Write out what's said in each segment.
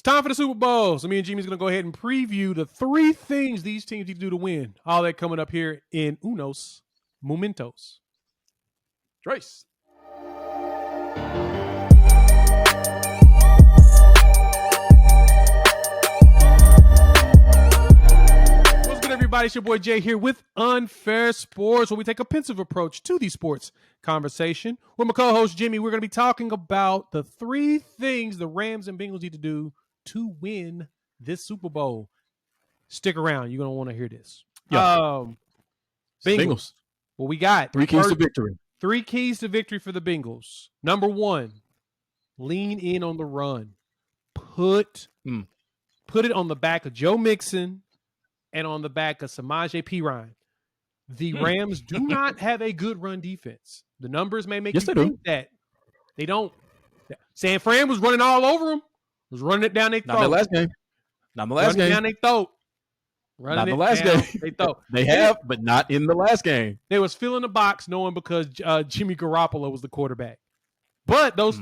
It's time for the Super Bowl. So me and Jimmy's going to go ahead and preview the 3 things these teams need to do to win. All that coming up here in Unos Momentos. Trace. What's good, everybody? It's your boy Jay here with Unfair Sports, where we take a pensive approach to the sports conversation. With my co-host Jimmy, we're going to be talking about the 3 things the Rams and Bengals need to do to win this Super Bowl. Stick around. You're going to want to hear this. Yeah. Bengals. Well, we got 3 keys to victory. 3 keys to victory for the Bengals. Number 1, lean in on the run. Put it on the back of Joe Mixon and on the back of Samaje Perine. The Rams do not have a good run defense. The numbers may make you think that. They don't. San Fran was running all over them. Was running it down their throat. Not the last game. Not the last game. Down their throat. Not the last game. They have, but not in the last game. They was filling the box knowing because Jimmy Garoppolo was the quarterback. But those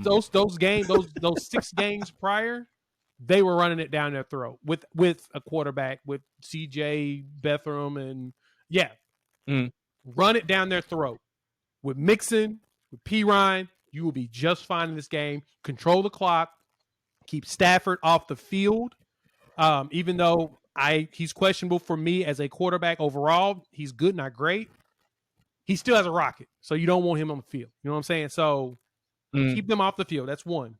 games, those 6 games prior, they were running it down their throat with a quarterback, with CJ Beatham, and run it down their throat. With Mixon, with Perine, you will be just fine in this game. Control the clock. Keep Stafford off the field. Even though he's questionable for me as a quarterback overall, he's good, not great. He still has a rocket, so you don't want him on the field. You know what I'm saying? So keep them off the field. That's 1.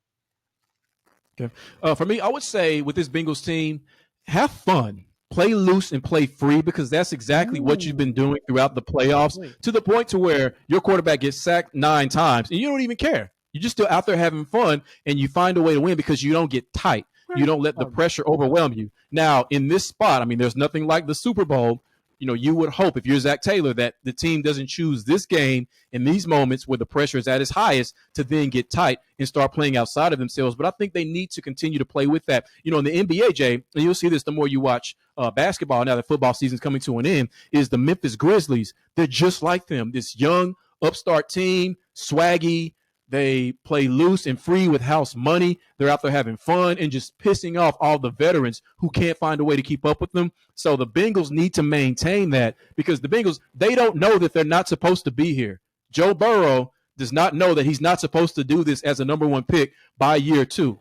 Okay. For me, I would say with this Bengals team, have fun. Play loose and play free, because that's exactly what you've been doing throughout the playoffs, to the point to where your quarterback gets sacked 9 times and you don't even care. You're just still out there having fun, and you find a way to win because you don't get tight. You don't let the pressure overwhelm you. Now, in this spot, I mean, there's nothing like the Super Bowl. You know, you would hope, if you're Zach Taylor, that the team doesn't choose this game in these moments where the pressure is at its highest to then get tight and start playing outside of themselves. But I think they need to continue to play with that. You know, in the NBA, Jay, and you'll see this the more you watch basketball now that football season's coming to an end, is the Memphis Grizzlies. They're just like them. This young upstart team, swaggy. They play loose and free with house money. They're out there having fun and just pissing off all the veterans who can't find a way to keep up with them. So the Bengals need to maintain that, because the Bengals, they don't know that they're not supposed to be here. Joe Burrow does not know that he's not supposed to do this as a number 1 pick by year 2.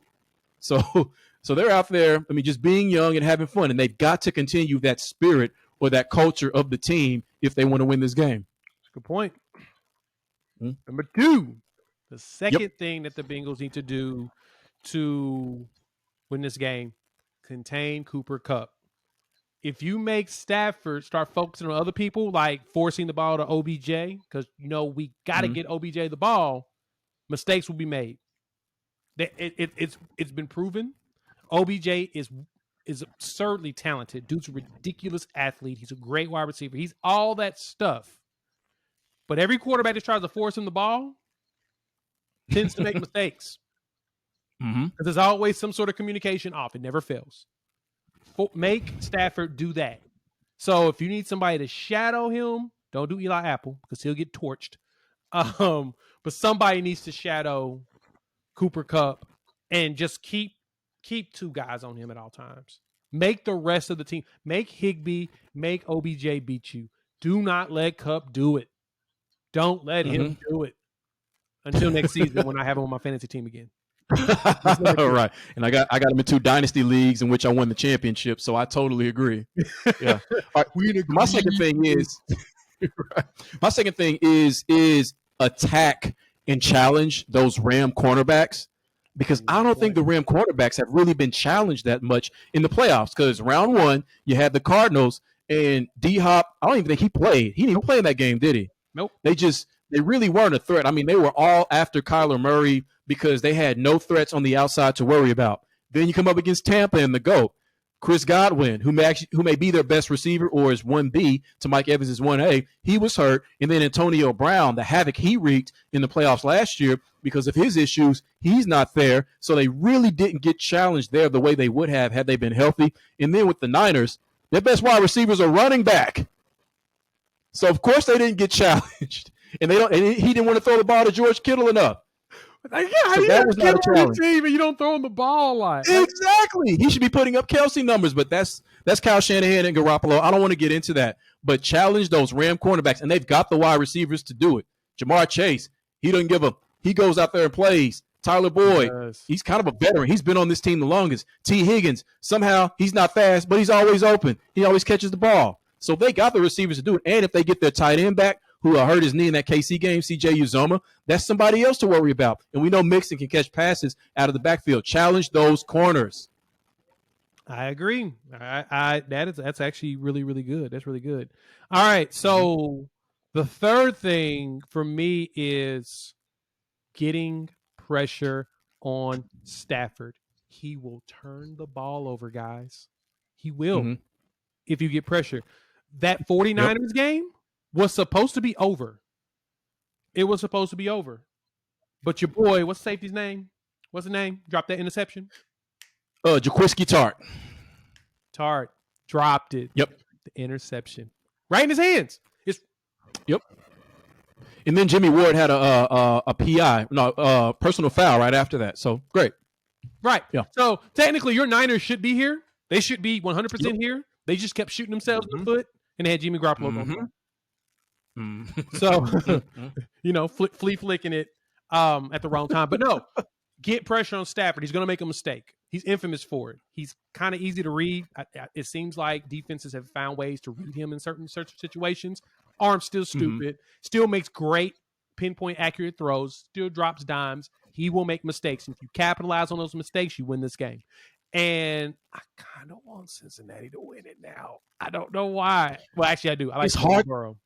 So they're out there, I mean, just being young and having fun, and they've got to continue that spirit or that culture of the team if they want to win this game. That's a good point. Number 2. The second thing that the Bengals need to do to win this game, contain Cooper Kupp. If you make Stafford start focusing on other people, like forcing the ball to OBJ, because, you know, we got to get OBJ the ball, mistakes will be made. It's been proven. OBJ is absurdly talented. Dude's a ridiculous athlete. He's a great wide receiver. He's all that stuff. But every quarterback that tries to force him the ball tends to make mistakes. Because there's always some sort of communication off. It never fails. Make Stafford do that. So if you need somebody to shadow him, don't do Eli Apple, because he'll get torched. But somebody needs to shadow Cooper Kupp and just keep 2 guys on him at all times. Make the rest of the team. Make Higbee, make OBJ beat you. Do not let Kupp do it. Don't let him do it. Until next season, when I have him on my fantasy team again. All right. And I got him in 2 dynasty leagues in which I won the championship, so I totally agree. Yeah. All right. My second thing is attack and challenge those Ram cornerbacks, because I don't think the Ram cornerbacks have really been challenged that much in the playoffs, because round 1, you had the Cardinals, and D-Hop, I don't even think he played. He didn't even play in that game, did he? Nope. They really weren't a threat. I mean, they were all after Kyler Murray because they had no threats on the outside to worry about. Then you come up against Tampa and the GOAT, Chris Godwin, who may be their best receiver or is 1B to Mike Evans' 1A. He was hurt. And then Antonio Brown, the havoc he wreaked in the playoffs last year because of his issues, he's not there. So they really didn't get challenged there the way they would have had they been healthy. And then with the Niners, their best wide receivers are running back. So, of course, they didn't get challenged. And he didn't want to throw the ball to George Kittle enough. Like, yeah, how So do you that have was not Kittle a on your challenge. team and you don't throw him the ball a lot? Exactly. He should be putting up Kelsey numbers, but that's Kyle Shanahan and Garoppolo. I don't want to get into that, but challenge those Ram cornerbacks, and they've got the wide receivers to do it. Jamar Chase, he doesn't give up. He goes out there and plays. Tyler Boyd, he's kind of a veteran. He's been on this team the longest. T. Higgins, somehow he's not fast, but he's always open. He always catches the ball. So they got the receivers to do it. And if they get their tight end back, who hurt his knee in that KC game, CJ Uzoma, that's somebody else to worry about. And we know Mixon can catch passes out of the backfield. Challenge those corners. I agree. That's actually really, really good. That's really good. All right. So the third thing for me is getting pressure on Stafford. He will turn the ball over, guys. He will if you get pressure. That 49ers game was supposed to be over. It was supposed to be over. But your boy, what's safety's name? What's the name? Dropped that interception? Jaquiski Tart. Tart dropped it. Yep. The interception. Right in his hands. Yep. And then Jimmy Ward had a PI, personal foul right after that. So great. Right. Yeah. So technically your Niners should be here. They should be 100% here. They just kept shooting themselves in the foot and they had Jimmy Garoppolo. So, flea flicking it at the wrong time. But no, get pressure on Stafford. He's going to make a mistake. He's infamous for it. He's kind of easy to read. It seems like defenses have found ways to read him in certain situations. Arm's still stupid. Still makes great pinpoint accurate throws. Still drops dimes. He will make mistakes. And if you capitalize on those mistakes, you win this game. And I kind of want Cincinnati to win it now. I don't know why. Well, actually, I do. I like it's hard. Burrow.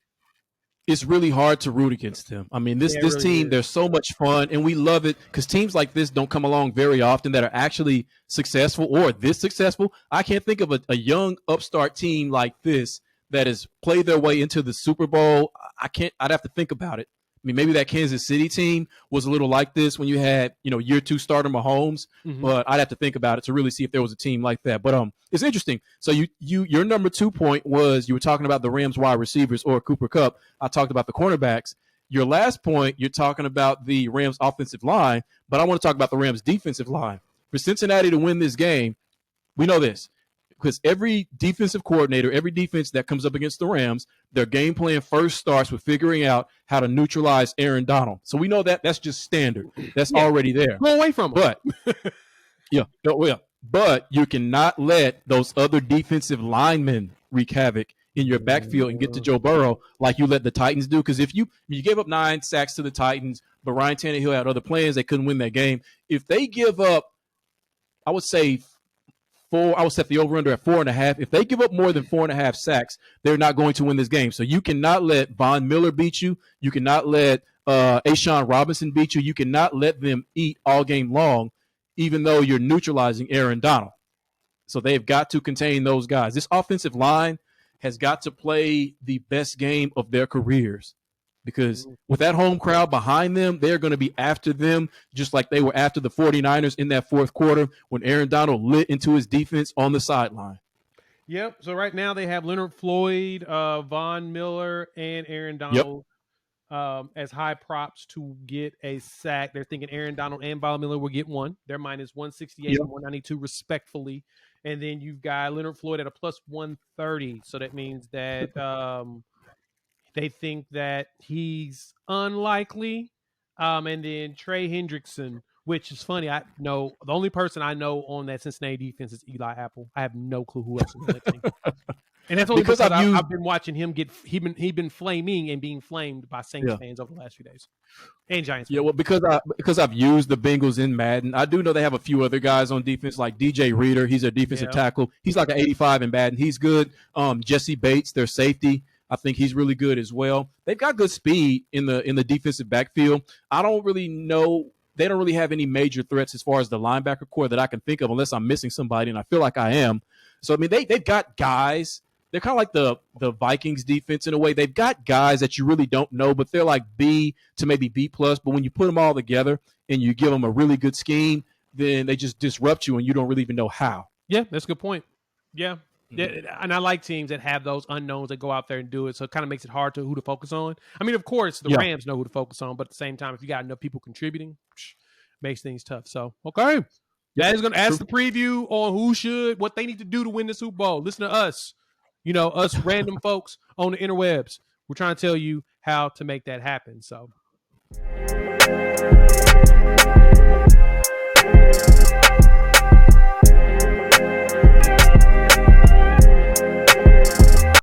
It's really hard to root against them. I mean, this really team, they're so much fun, and we love it because teams like this don't come along very often that are actually successful or this successful. I can't think of a young upstart team like this that has played their way into the Super Bowl. I'd have to think about it. I mean, maybe that Kansas City team was a little like this when you had, year 2 starter Mahomes, but I'd have to think about it to really see if there was a team like that. But it's interesting. So your number 2 point was you were talking about the Rams wide receivers or Cooper Kupp. I talked about the cornerbacks. Your last point, you're talking about the Rams offensive line, but I want to talk about the Rams defensive line. For Cincinnati to win this game, we know this. Because every defensive coordinator, every defense that comes up against the Rams, their game plan first starts with figuring out how to neutralize Aaron Donald. So we know that's just standard. That's already there. Go away from him. But but you cannot let those other defensive linemen wreak havoc in your backfield and get to Joe Burrow like you let the Titans do. Because if you gave up 9 sacks to the Titans, but Ryan Tannehill had other plans, they couldn't win that game. If they give up, I would say I would set the over-under at 4.5. If they give up more than 4.5 sacks, they're not going to win this game. So you cannot let Von Miller beat you. You cannot let Ashawn Robinson beat you. You cannot let them eat all game long, even though you're neutralizing Aaron Donald. So they've got to contain those guys. This offensive line has got to play the best game of their careers. Because with that home crowd behind them, they're going to be after them just like they were after the 49ers in that fourth quarter when Aaron Donald lit into his defense on the sideline. Yep. So right now they have Leonard Floyd, Von Miller, and Aaron Donald as high props to get a sack. They're thinking Aaron Donald and Von Miller will get one. They're minus 168 and 192 respectfully. And then you've got Leonard Floyd at a plus 130. So that means that they think that he's unlikely. And then Trey Hendrickson, which is funny. I know the only person I know on that Cincinnati defense is Eli Apple. I have no clue who else is on that team. And that's only because I've been watching him he's been flaming and being flamed by Saints fans over the last few days. And Giants fans. Yeah, well, because I've used the Bengals in Madden, I do know they have a few other guys on defense like DJ Reader. He's a defensive tackle. He's like an 85 in Madden. He's good. Jesse Bates, their safety. I think he's really good as well. They've got good speed in the defensive backfield. I don't really know. They don't really have any major threats as far as the linebacker core that I can think of, unless I'm missing somebody, and I feel like I am. So, I mean, they've got guys. They're kind of like the Vikings defense in a way. They've got guys that you really don't know, but they're like B to maybe B+. But when you put them all together and you give them a really good scheme, then they just disrupt you, and you don't really even know how. Yeah, that's a good point. Yeah. Yeah, and I like teams that have those unknowns that go out there and do it. So it kind of makes it hard to who to focus on. I mean, of course, the Rams know who to focus on, but at the same time, if you got enough people contributing, makes things tough. So, okay. That is going to ask the preview on what they need to do to win the Super Bowl. Listen to us, us random folks on the interwebs. We're trying to tell you how to make that happen. So.